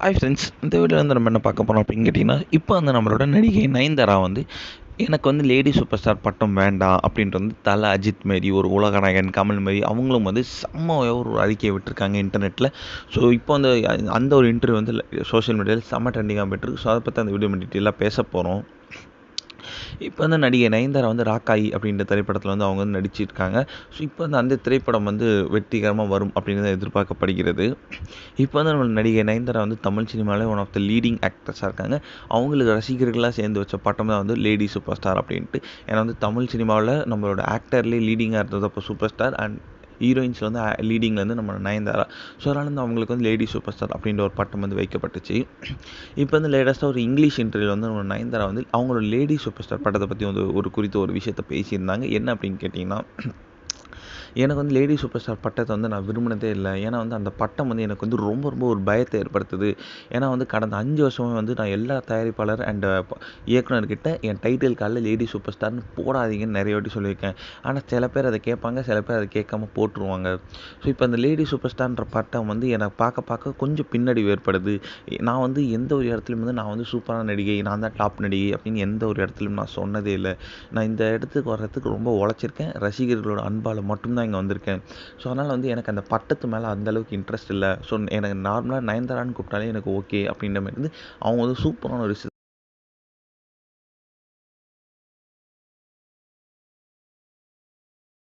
Hi friends, இந்த வீடியோவில் வந்து நம்ம என்ன பார்க்க போகிறோம் அப்படின்னு கேட்டிங்கன்னா, இப்போ வந்து நம்மளோட நடிகை நயன்தாரா வந்து எனக்கு வந்து லேடி சூப்பர் ஸ்டார் பட்டம் வேண்டாம் அப்படின்ட்டு வந்து தல அஜித் மாரி ஒரு உலகநாயகன் கமல் மாரி அவங்களும் வந்து செம்மையாக ஒரு அறிக்கையை விட்டுருக்காங்க இன்டர்நெட்டில். ஸோ இப்போ வந்து அந்த ஒரு இன்டர்வியூ வந்து சோஷியல் மீடியாவில் செம்ம ட்ரெண்டிங்காக போய்ட்டுருக்கு. ஸோ அதை பற்றி அந்த வீடியோ டீட்டெயிலாக பேச போகிறோம். இப்போ வந்து நடிகை நயன்தாரா வந்து ராக்காயி அப்படின்ற திரைப்படத்தில் வந்து அவங்க வந்து நடிச்சிருக்காங்க. ஸோ இப்போ வந்து அந்த திரைப்படம் வந்து வெற்றிகரமாக வரும் அப்படின்னு தான் எதிர்பார்க்கப்படுகிறது. இப்போ வந்து நம்ம நடிகை நயன்தாரா வந்து தமிழ் சினிமாவிலே ஒன் ஆஃப் த லீடிங் ஆக்ட்ரஸாக இருக்காங்க. அவங்களுக்கு ரசிகர்களாக சேர்ந்து வச்ச பட்டம் தான் வந்து லேடி சூப்பர் ஸ்டார் அப்படின்ட்டு. ஏன்னா வந்து தமிழ் சினிமாவில் நம்மளோட ஆக்டர்லேயே லீடிங்காக இருந்தது அப்போ சூப்பர் ஸ்டார், அண்ட் ஹீரோயின்ஸில் வந்து லீடிங்கில் வந்து நம்ம நயன்தாரா. ஸோ அதனால் வந்து அவங்களுக்கு வந்து லேடி சூப்பர் ஸ்டார் அப்படின்ற ஒரு பட்டம் வந்து வைக்கப்பட்டுச்சு. இப்போ வந்து லேட்டஸ்ட்டாக ஒரு இங்கிலீஷ் இன்டர்வியூவில் வந்து நம்ம நயன்தாரா வந்து அவங்களோட லேடி சூப்பர் ஸ்டார் பட்டத்தை பற்றி வந்து ஒரு குறித்த ஒரு விஷயத்தை பேசியிருந்தாங்க. என்ன அப்படின்னு கேட்டிங்கன்னா, எனக்கு வந்து லேடி சூப்பர் ஸ்டார் பட்டத்தை வந்து நான் விரும்பினதே இல்லை. ஏன்னா வந்து அந்த பட்டம் வந்து எனக்கு வந்து ரொம்ப ரொம்ப ஒரு பயத்தை ஏற்படுத்துது. ஏன்னா வந்து கடந்த 5 வருஷமாக வந்து நான் எல்லா தயாரிப்பாளர் அண்ட் இயக்குனர்கிட்ட என் டைட்டில் கார்டில் லேடி சூப்பர் ஸ்டார்னு போடாதீங்கன்னு நிறைய வாட்டி சொல்லியிருக்கேன். ஆனால் சில பேர் அதை கேட்பாங்க, சில பேர் அதை கேட்காம போட்டுருவாங்க. ஸோ இப்போ அந்த லேடி சூப்பர் ஸ்டார்ன்ற பட்டம் வந்து எனக்கு பார்க்க பார்க்க கொஞ்சம் பின்னடைவு ஏற்படுது. நான் வந்து எந்த ஒரு இடத்துலையும் வந்து நான் வந்து சூப்பரான நடிகை, நான் தான் டாப் நடிகை அப்படின்னு எந்த ஒரு இடத்துலையும் நான் சொன்னதே இல்லை. நான் இந்த இடத்துக்கு வர்றதுக்கு ரொம்ப உழைச்சிருக்கேன். ரசிகர்களோட அன்பால் மட்டும்தான் இங்கே வந்திருக்கேன். ஸோ அதனால் வந்து எனக்கு அந்த பட்டத்து மேலே அந்தளவுக்கு இன்ட்ரெஸ்ட் இல்லை. ஸோ எனக்கு நார்மலாக நயன்தாரான்னு கூப்பிட்டாலே எனக்கு ஓகே அப்படின்ற மாதிரி வந்து அவங்க வந்து சூப்பரான ஒரு